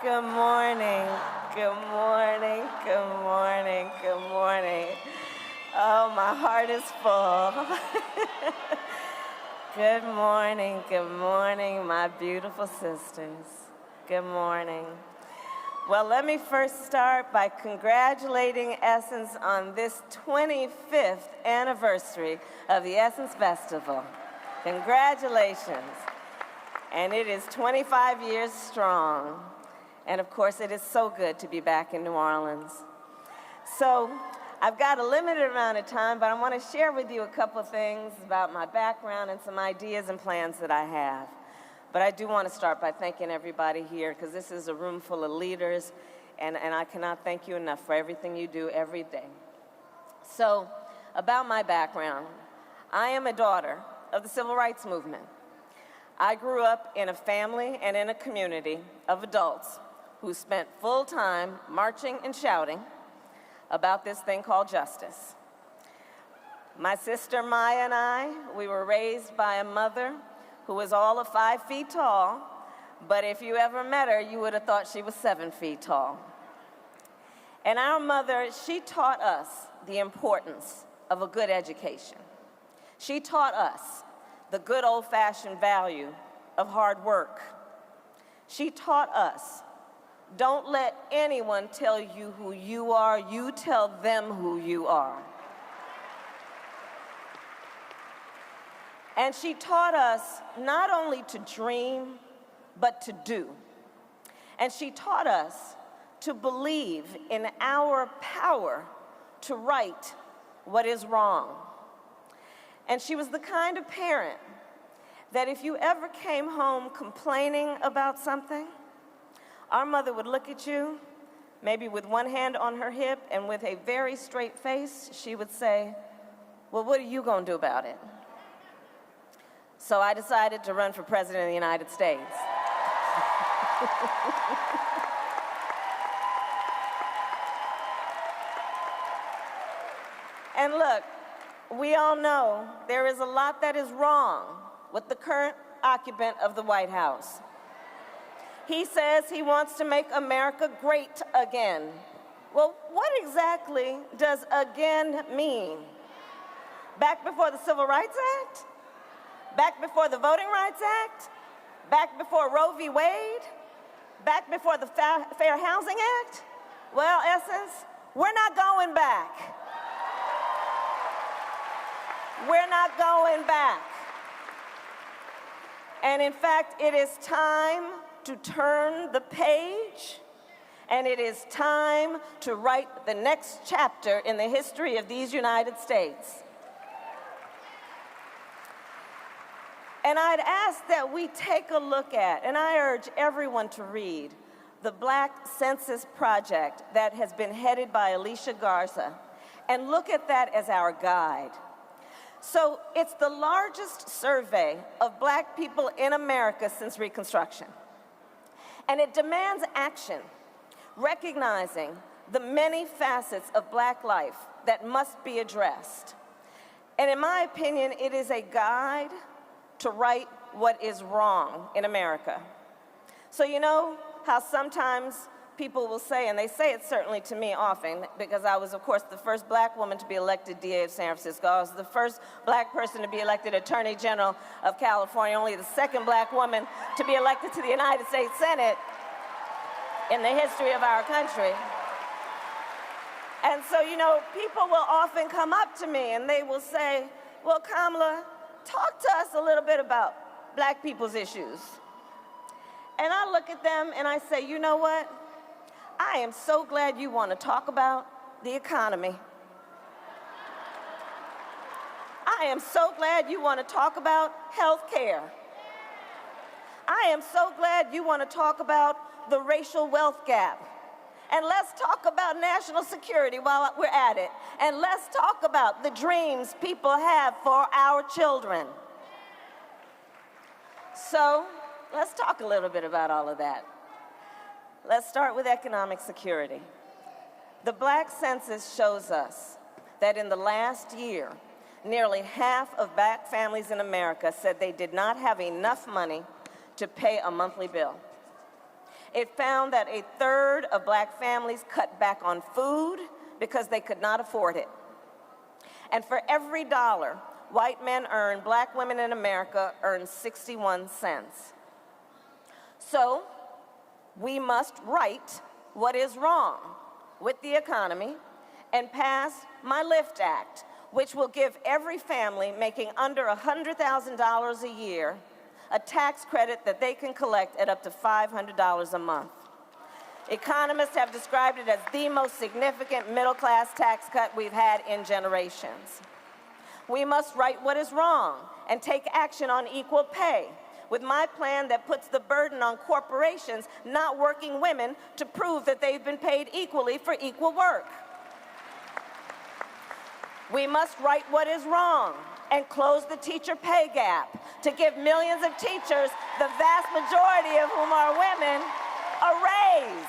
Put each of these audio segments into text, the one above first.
Good morning, good morning, good morning, good morning. Oh, my heart is full. Good morning, my beautiful sisters. Good morning. Well, let me first start by congratulating Essence on this 25th anniversary of the Essence Festival. Congratulations. And it is 25 years strong. And of course, it is so good to be back in New Orleans. So I've got a limited amount of time, but I want to share with you a couple of things about my background and some ideas and plans that I have. But I do want to start by thanking everybody here, because this is a room full of leaders, and I cannot thank you enough for everything you do every day. So, about my background, I am a daughter of the Civil Rights Movement. I grew up in a family and in a community of adults who spent full time marching and shouting about this thing called justice. My sister Maya and I, we were raised by a mother who was all of 5 feet tall, but if you ever met her, you would have thought she was 7 feet tall. And our mother, she taught us the importance of a good education. She taught us the good old-fashioned value of hard work. She taught us, don't let anyone tell you who you are, you tell them who you are. And she taught us not only to dream, but to do. And she taught us to believe in our power to right what is wrong. And she was the kind of parent that if you ever came home complaining about something, our mother would look at you, maybe with one hand on her hip, and with a very straight face, she would say, well, what are you going to do about it? So I decided to run for president of the United States. And look, we all know there is a lot that is wrong with the current occupant of the White House. He says he wants to make America great again. Well, what exactly does again mean? Back before the Civil Rights Act? Back before the Voting Rights Act? Back before Roe v. Wade? Back before the Fair Housing Act? Well, Essence, we're not going back. We're not going back. And in fact, it is time to turn the page, and it is time to write the next chapter in the history of these United States. And I'd ask that we take a look at, and I urge everyone to read, the Black Census Project that has been headed by Alicia Garza, and look at that as our guide. So it's the largest survey of Black people in America since Reconstruction. And it demands action, recognizing the many facets of Black life that must be addressed. And in my opinion, it is a guide to right what is wrong in America. So you know how sometimes people will say, and they say it certainly to me often, because I was, of course, the first Black woman to be elected DA of San Francisco. I was the first Black person to be elected Attorney General of California, only the second Black woman to be elected to the United States Senate in the history of our country. And so, you know, people will often come up to me and they will say, well, Kamala, talk to us a little bit about Black people's issues. And I look at them and I say, you know what? I am so glad you want to talk about the economy. I am so glad you want to talk about health care. I am so glad you want to talk about the racial wealth gap. And let's talk about national security while we're at it. And let's talk about the dreams people have for our children. So let's talk a little bit about all of that. Let's start with economic security. The Black Census shows us that in the last year, nearly half of Black families in America said they did not have enough money to pay a monthly bill. It found that a third of black families cut back on food because they could not afford it. And for every dollar white men earn, black women in America earn 61 cents. So we must right what is wrong with the economy and pass my LIFT Act, which will give every family making under $100,000 a year a tax credit that they can collect at up to $500 a month. Economists have described it as the most significant middle-class tax cut we've had in generations. We must right what is wrong and take action on equal pay, with my plan that puts the burden on corporations not working women to prove that they've been paid equally for equal work. We must right what is wrong and close the teacher pay gap to give millions of teachers, the vast majority of whom are women, a raise.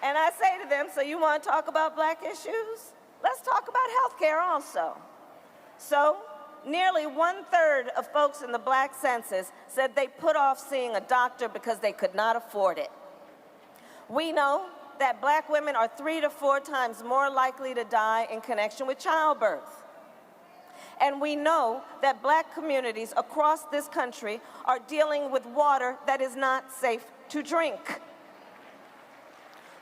And I say to them, so you want to talk about black issues? Let's talk about health care also. So nearly 1/3 of folks in the black census said they put off seeing a doctor because they could not afford it. We know that black women are 3 to 4 times more likely to die in connection with childbirth. And we know that black communities across this country are dealing with water that is not safe to drink.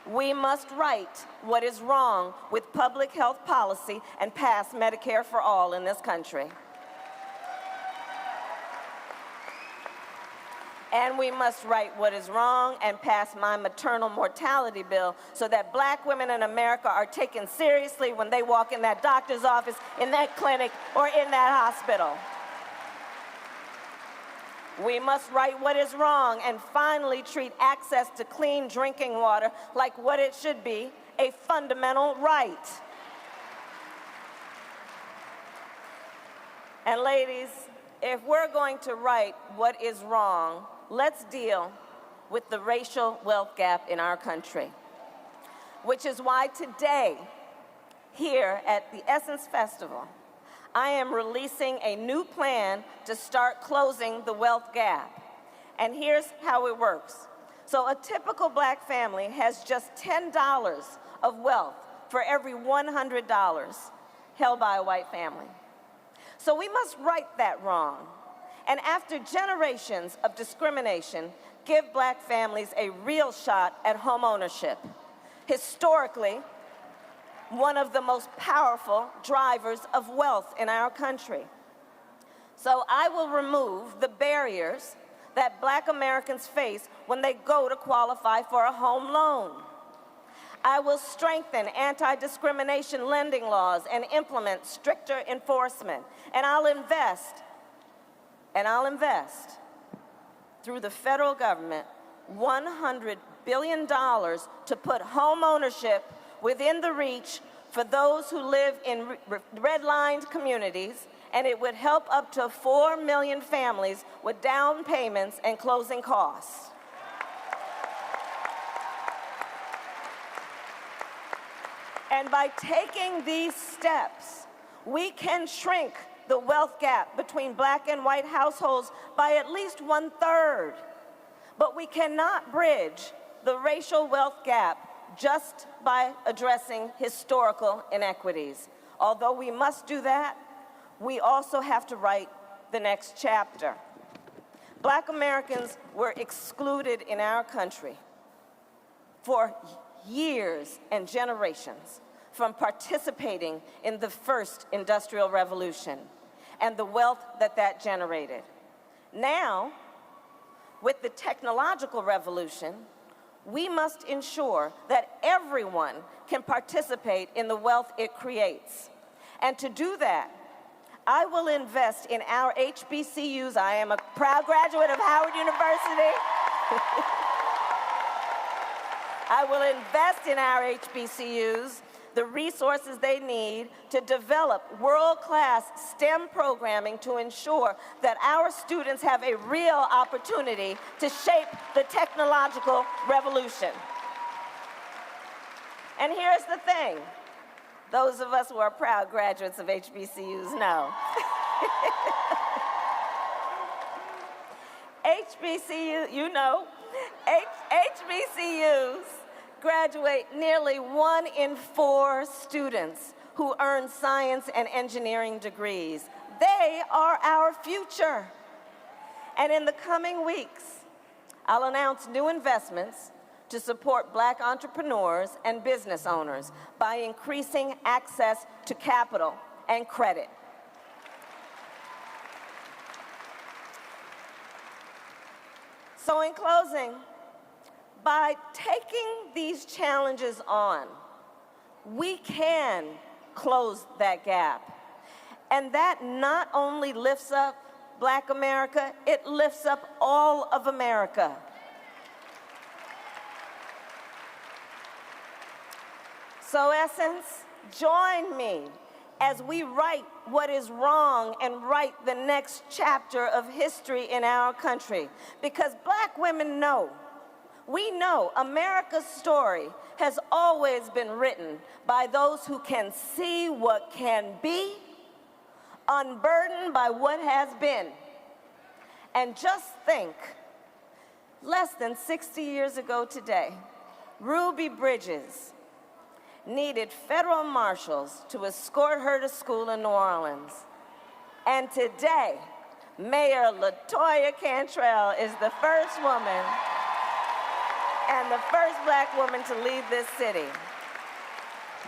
We must right what is wrong with public health policy and pass Medicare for all in this country. And we must right what is wrong and pass my maternal mortality bill so that black women in America are taken seriously when they walk in that doctor's office, in that clinic, or in that hospital. We must right what is wrong and finally treat access to clean drinking water like what it should be, a fundamental right. And ladies, if we're going to right what is wrong, let's deal with the racial wealth gap in our country, which is why today, here at the Essence Festival, I am releasing a new plan to start closing the wealth gap. And here's how it works. So a typical black family has just $10 of wealth for every $100 held by a white family. So we must right that wrong. And after generations of discrimination, give black families a real shot at home ownership. Historically, one of the most powerful drivers of wealth in our country. So I will remove the barriers that black Americans face when they go to qualify for a home loan. I will strengthen anti-discrimination lending laws and implement stricter enforcement. And I'll invest through the federal government $100 billion to put home ownership within the reach for those who live in redlined communities, and it would help up to 4 million families with down payments and closing costs. And by taking these steps, we can shrink the wealth gap between black and white households by at least 1/3. But we cannot bridge the racial wealth gap just by addressing historical inequities. Although we must do that, we also have to write the next chapter. Black Americans were excluded in our country for years and generations from participating in the first industrial revolution and the wealth that generated. Now, with the technological revolution, we must ensure that everyone can participate in the wealth it creates. And to do that, I will invest in our HBCUs. I am a proud graduate of Howard University. I will invest in our HBCUs the resources they need to develop world-class STEM programming to ensure that our students have a real opportunity to shape the technological revolution. And here's the thing. Those of us who are proud graduates of HBCUs know. HBCU, you know, HBCUs graduate nearly 1 in 4 students who earn science and engineering degrees. They are our future. And in the coming weeks, I'll announce new investments to support Black entrepreneurs and business owners by increasing access to capital and credit. So in closing, by taking these challenges on, we can close that gap. And that not only lifts up Black America, it lifts up all of America. So Essence, join me as we write what is wrong and write the next chapter of history in our country. Because Black women know, we know America's story has always been written by those who can see what can be, unburdened by what has been. And just think, less than 60 years ago today, Ruby Bridges needed federal marshals to escort her to school in New Orleans. And today, Mayor LaToya Cantrell is the first woman and the first Black woman to lead this city.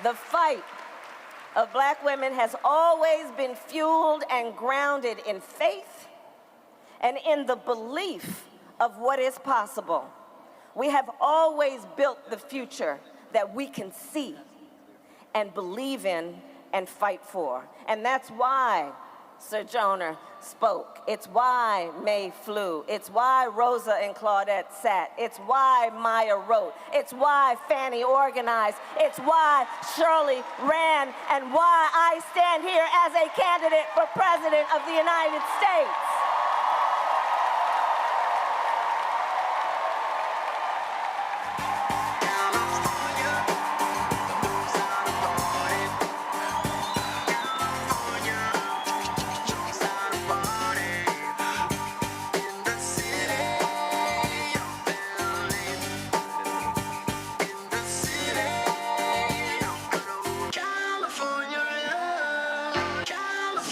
The fight of Black women has always been fueled and grounded in faith and in the belief of what is possible. We have always built the future that we can see and believe in and fight for. And that's why Sojourner spoke. It's why May flew. It's why Rosa and Claudette sat. It's why Maya wrote. It's why Fannie organized. It's why Shirley ran, and why I stand here as a candidate for President of the United States.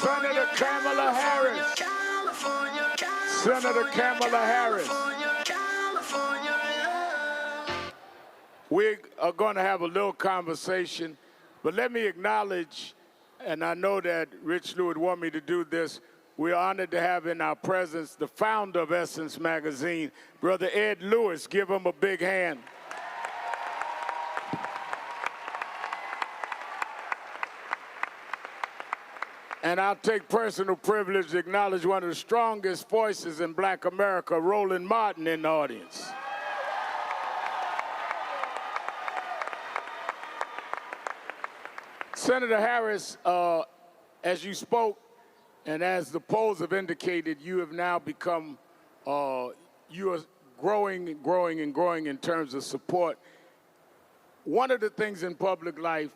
Senator Kamala Harris. Senator Kamala Harris. We are going to have a little conversation, but let me acknowledge, and I know that Rich Lou would want me to do this, we're honored to have in our presence the founder of Essence Magazine, Brother Ed Lewis. Give him a big hand. And I'll take personal privilege to acknowledge one of the strongest voices in Black America, Roland Martin, in the audience. Senator Harris, as you spoke, and as the polls have indicated, you have now become, you are growing and growing and growing in terms of support. One of the things in public life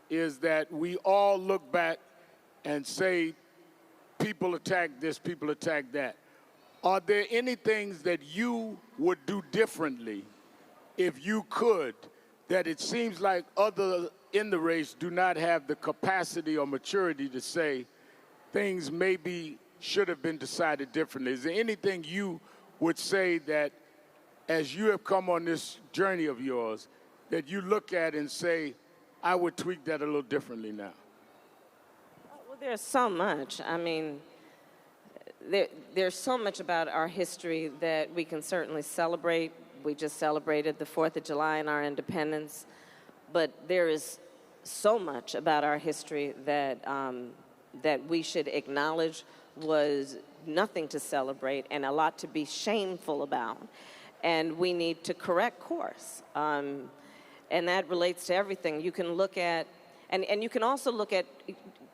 is that we all look back and say, people attack this, people attack that. Are there any things that you would do differently if you could, that it seems like others in the race do not have the capacity or maturity to say things maybe should have been decided differently? Is there anything you would say that, as you have come on this journey of yours, that you look at and say, I would tweak that a little differently now? There's so much. I mean, there's so much about our history that we can certainly celebrate. We just celebrated the 4th of July and our independence. But there is so much about our history that, that we should acknowledge was nothing to celebrate and a lot to be shameful about. And we need to correct course. And that relates to everything. You can look at, and you can also look at,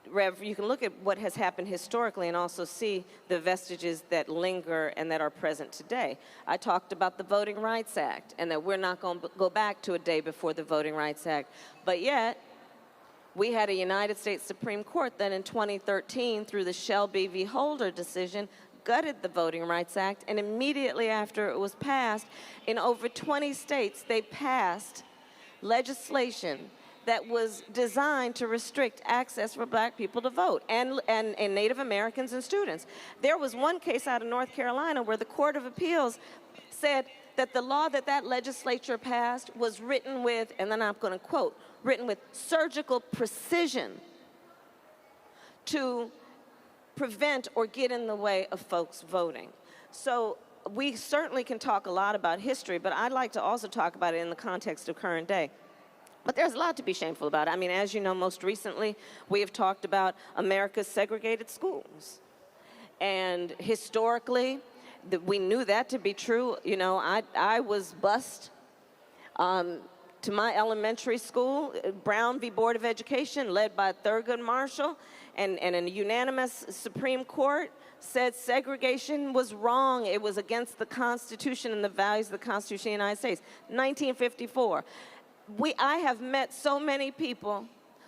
Rev, you can look at what has happened historically and also see the vestiges that linger and that are present today. I talked about the Voting Rights Act and that we're not going to go back to a day before the Voting Rights Act. But yet, we had a United States Supreme Court that in 2013, through the Shelby v. Holder decision, gutted the Voting Rights Act, and immediately after it was passed, in over 20 states, they passed legislation that was designed to restrict access for black people to vote, and Native Americans and students. There was one case out of North Carolina where the Court of Appeals said that the law that legislature passed was written with, and then I'm going to quote, written with surgical precision to prevent or get in the way of folks voting. So we certainly can talk a lot about history, but I'd like to also talk about it in the context of current day. But there's a lot to be shameful about. I mean, as you know, most recently, we have talked about America's segregated schools. And historically, we knew that to be true. You know, I was bused to my elementary school, Brown v. Board of Education, led by Thurgood Marshall, and a unanimous Supreme Court said segregation was wrong. It was against the Constitution and the values of the Constitution of the United States. 1954. I have met so many people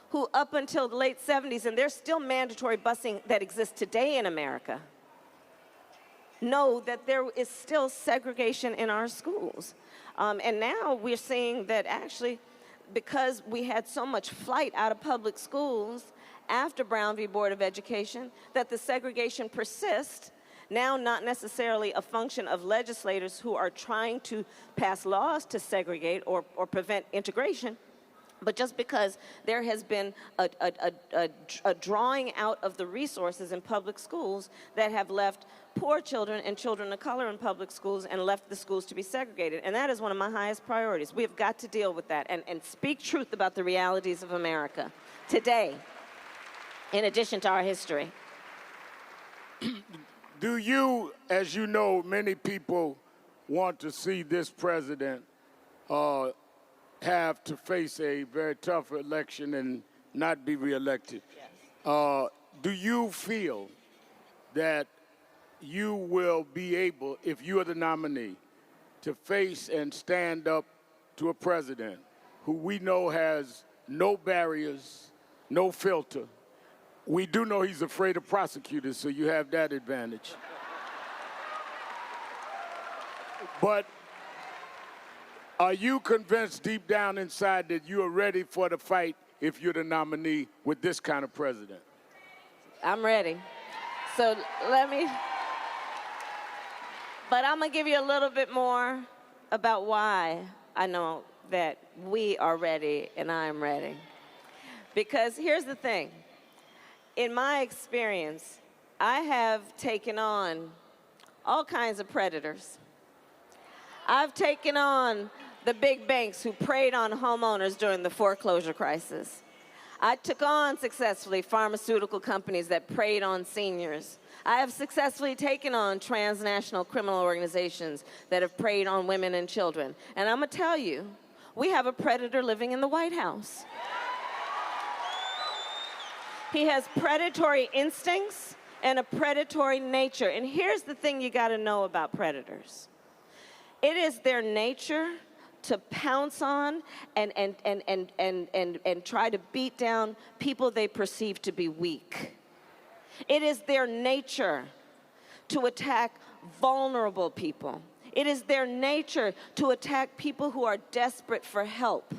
who up until the late 70s, and there's still mandatory busing that exists today in America, know that there is still segregation in our schools. And now we're seeing that actually, because we had so much flight out of public schools after Brown v. Board of Education, that the segregation persists, now not necessarily a function of legislators who are trying to pass laws to segregate or prevent integration, but just because there has been a drawing out of the resources in public schools that have left poor children and children of color in public schools and left the schools to be segregated. And that is one of my highest priorities. We have got to deal with that and speak truth about the realities of America today, in addition to our history. Do you, as you know, many people want to see this president have to face a very tough election and not be reelected? Yes. Do you feel that you will be able, if you are the nominee, to face and stand up to a president who we know has no barriers, no filter? We do know he's afraid of prosecutors, so you have that advantage. But are you convinced deep down inside that you are ready for the fight if you're the nominee with this kind of president? I'm ready. So but I'm going to give you a little bit more about why I know that we are ready and I'm ready. Because here's the thing. In my experience, I have taken on all kinds of predators. I've taken on the big banks who preyed on homeowners during the foreclosure crisis. I took on successfully pharmaceutical companies that preyed on seniors. I have successfully taken on transnational criminal organizations that have preyed on women and children. And I'm going to tell you, we have a predator living in the White House. He has predatory instincts and a predatory nature. And here's the thing you got to know about predators. It is their nature to pounce on and try to beat down people they perceive to be weak. It is their nature to attack vulnerable people. It is their nature to attack people who are desperate for help.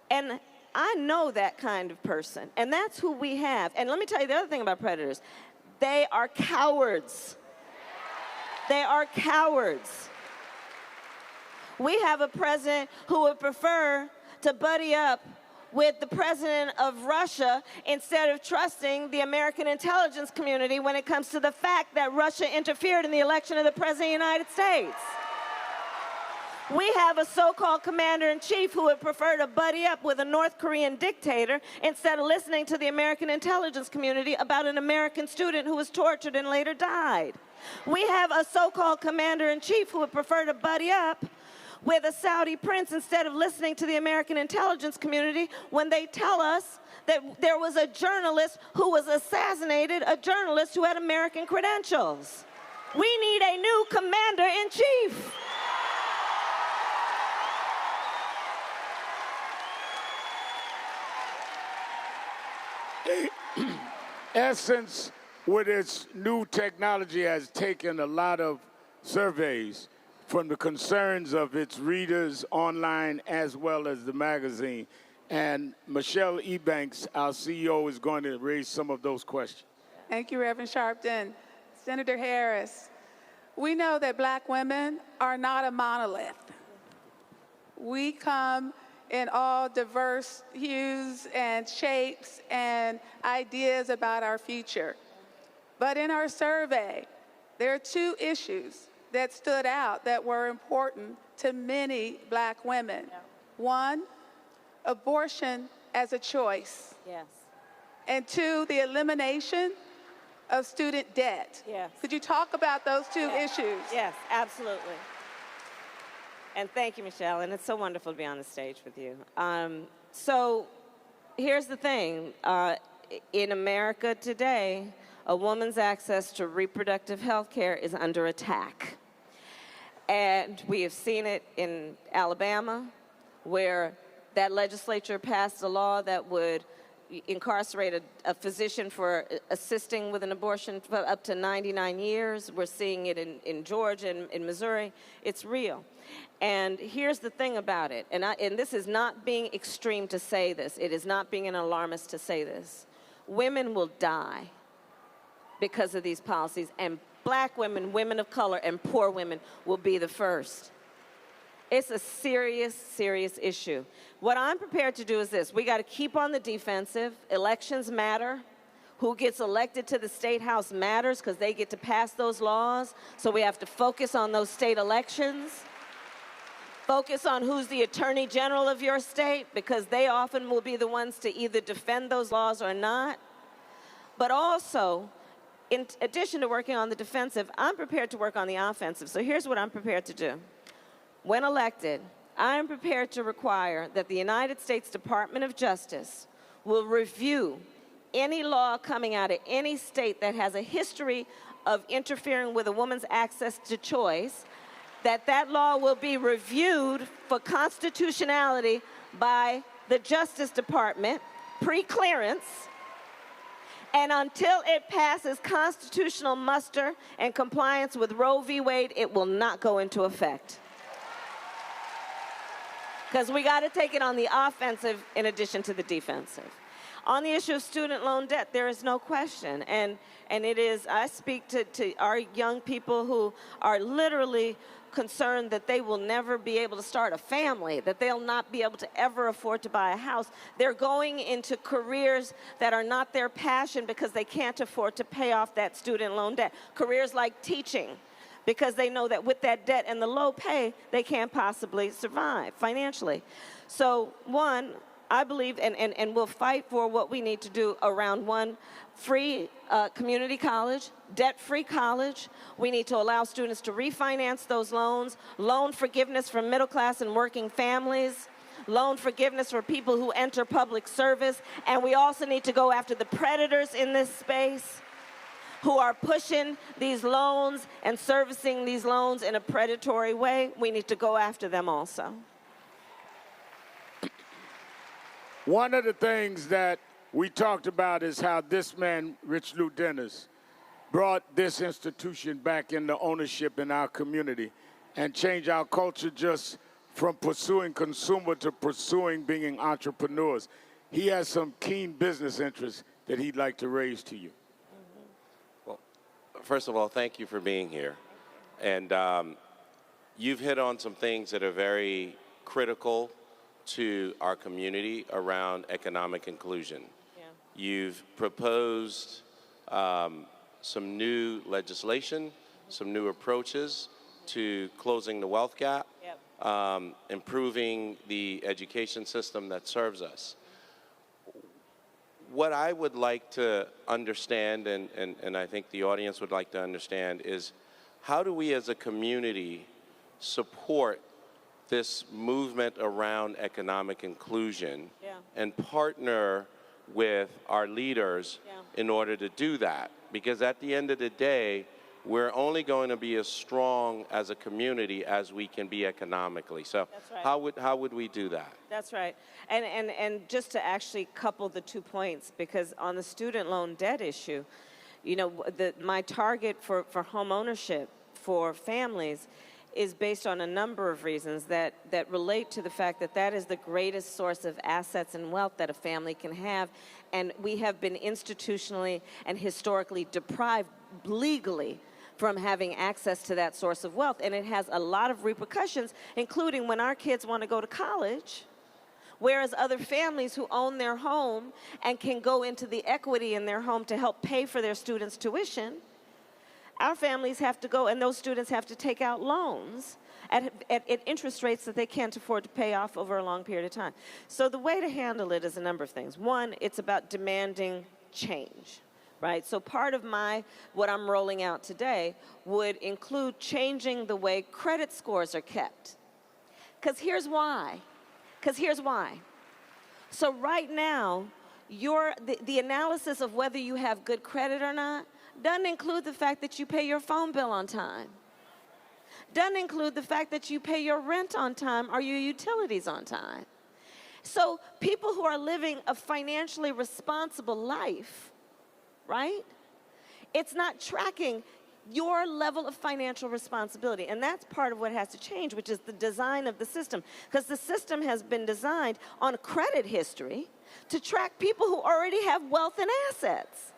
And I know that kind of person, and that's who we have. And let me tell you the other thing about predators. They are cowards. They are cowards. We have a president who would prefer to buddy up with the president of Russia instead of trusting the American intelligence community when it comes to the fact that Russia interfered in the election of the president of the United States. We have a so-called commander-in-chief who would prefer to buddy up with a North Korean dictator instead of listening to the American intelligence community about an American student who was tortured and later died. We have a so-called commander-in-chief who would prefer to buddy up with a Saudi prince instead of listening to the American intelligence community when they tell us that there was a journalist who was assassinated, a journalist who had American credentials. We need a new commander-in-chief. Essence, with its new technology, has taken a lot of surveys from the concerns of its readers online as well as the magazine. And Michelle Ebanks, our CEO, is going to raise some of those questions. Thank you, Reverend Sharpton. Senator Harris, we know that Black women are not a monolith. We come in all diverse hues and shapes and ideas about our future. But in our survey, there are two issues that stood out that were important to many Black women. Yeah. One, abortion as a choice. Yes. And two, the elimination of student debt. Yes. Could you talk about those two issues? Yes, absolutely. And thank you, Michelle, and it's so wonderful to be on the stage with you. So here's the thing. In America today, a woman's access to reproductive health care is under attack. And we have seen it in Alabama, where that legislature passed a law that would incarcerate a physician for assisting with an abortion for up to 99 years. We're seeing it in Georgia and in Missouri. It's real. And here's the thing about it, and this is not being extreme to say this. It is not being an alarmist to say this. Women will die because of these policies, and Black women, women of color, and poor women will be the first. It's a serious, serious issue. What I'm prepared to do is this. We got to keep on the defensive. Elections matter. Who gets elected to the state house matters because they get to pass those laws. So we have to focus on those state elections. Focus on who's the attorney general of your state, because they often will be the ones to either defend those laws or not. But also, in addition to working on the defensive, I'm prepared to work on the offensive. So here's what I'm prepared to do. When elected, I am prepared to require that the United States Department of Justice will review any law coming out of any state that has a history of interfering with a woman's access to choice, that law will be reviewed for constitutionality by the Justice Department, pre-clearance, and until it passes constitutional muster and compliance with Roe v. Wade, it will not go into effect. Because we got to take it on the offensive in addition to the defensive. On the issue of student loan debt, there is no question. And it is, I speak to our young people who are literally concerned that they will never be able to start a family, that they'll not be able to ever afford to buy a house. They're going into careers that are not their passion because they can't afford to pay off that student loan debt. Careers like teaching, because they know that with that debt and the low pay, they can't possibly survive financially. So one, I believe, and we'll fight for what we need to do around one, free community college, debt-free college. We need to allow students to refinance those loans, loan forgiveness for middle-class and working families, loan forgiveness for people who enter public service, and we also need to go after the predators in this space who are pushing these loans and servicing these loans in a predatory way. We need to go after them also. One of the things that we talked about is how this man, Rich Lou Dennis, brought this institution back into ownership in our community and changed our culture just from pursuing consumer to pursuing being entrepreneurs. He has some keen business interests that he'd like to raise to you. Well, first of all, thank you for being here. And you've hit on some things that are very critical to our community around economic inclusion. Yeah. You've proposed some new legislation, some new approaches to closing the wealth gap, Yep. Improving the education system that serves us. What I would like to understand, and I think the audience would like to understand, is how do we as a community support this movement around economic inclusion and partner with our leaders in order to do that? Because at the end of the day, we're only going to be as strong as a community as we can be economically. So That's right. how would we do that? That's right. And just to actually couple the 2 points, because on the student loan debt issue, You know, my target for home ownership for families is based on a number of reasons that relate to the fact that that is the greatest source of assets and wealth that a family can have. And we have been institutionally and historically deprived legally from having access to that source of wealth. And it has a lot of repercussions, including when our kids want to go to college, whereas other families who own their home and can go into the equity in their home to help pay for their students' tuition, our families have to go, and those students have to take out loans at interest rates that they can't afford to pay off over a long period of time. So the way to handle it is a number of things. One, it's about demanding change, right? So part of what I'm rolling out today would include changing the way credit scores are kept. Because here's why. So right now, the analysis of whether you have good credit or not doesn't include the fact that you pay your phone bill on time. Doesn't include the fact that you pay your rent on time or your utilities on time. So people who are living a financially responsible life, right? It's not tracking your level of financial responsibility. And that's part of what has to change, which is the design of the system. Because the system has been designed on credit history to track people who already have wealth and assets.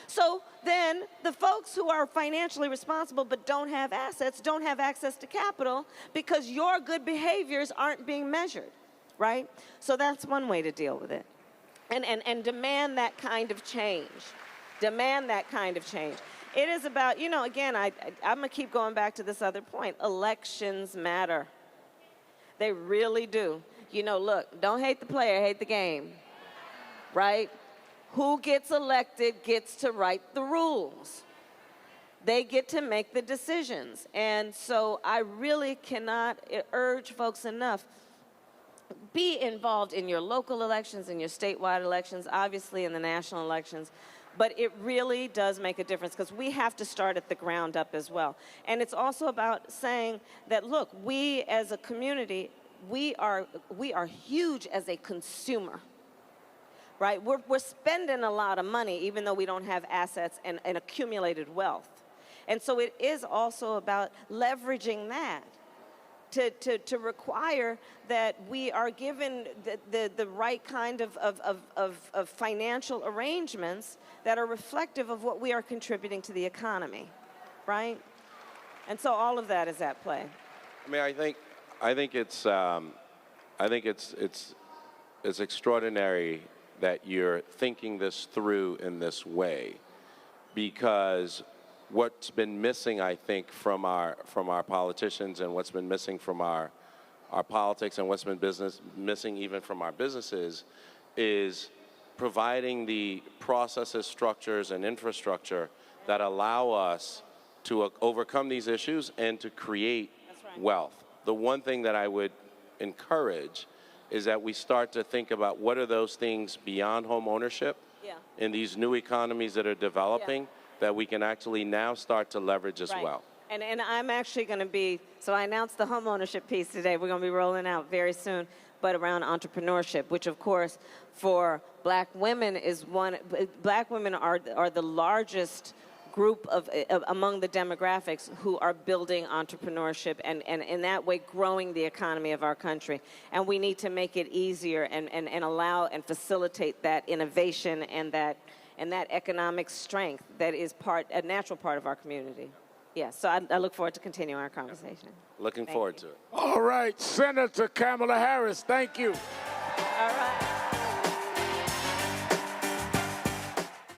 So then the folks who are financially responsible but don't have assets don't have access to capital because your good behaviors aren't being measured, right? So that's one way to deal with it. And demand that kind of change. Demand that kind of change. It is about, you know, again, I'm going to keep going back to this other point. Elections matter. They really do. You know, look, don't hate the player, hate the game, right? Who gets elected gets to write the rules. They get to make the decisions. And so I really cannot urge folks enough, be involved in your local elections, in your statewide elections, obviously in the national elections. But it really does make a difference because we have to start at the ground up as well. And it's also about saying that, look, we as a community, we are huge as a consumer, right? We're spending a lot of money even though we don't have assets and accumulated wealth. And so it is also about leveraging that to require that we are given the right kind of financial arrangements that are reflective of what we are contributing to the economy, right? And so all of that is at play. I mean, I think it's extraordinary that you're thinking this through in this way, because what's been missing, I think, from our politicians, and what's been missing from our politics, and what's been missing even from our businesses, is providing the processes, structures, and infrastructure that allow us to overcome these issues and to create wealth. The one thing that I would encourage is that we start to think about what are those things beyond home ownership in these new economies that are developing that we can actually now start to leverage as well. And I'm actually going to be, so I announced the home ownership piece today. We're going to be rolling out very soon, but around entrepreneurship, which of course for black women is black women are the largest group among the demographics who are building entrepreneurship and in that way growing the economy of our country. And we need to make it easier and allow and facilitate that innovation and that economic strength that is a natural part of our community. Yes, so I look forward to continuing our conversation. Looking forward to it. All right, Senator Kamala Harris, thank you. All right.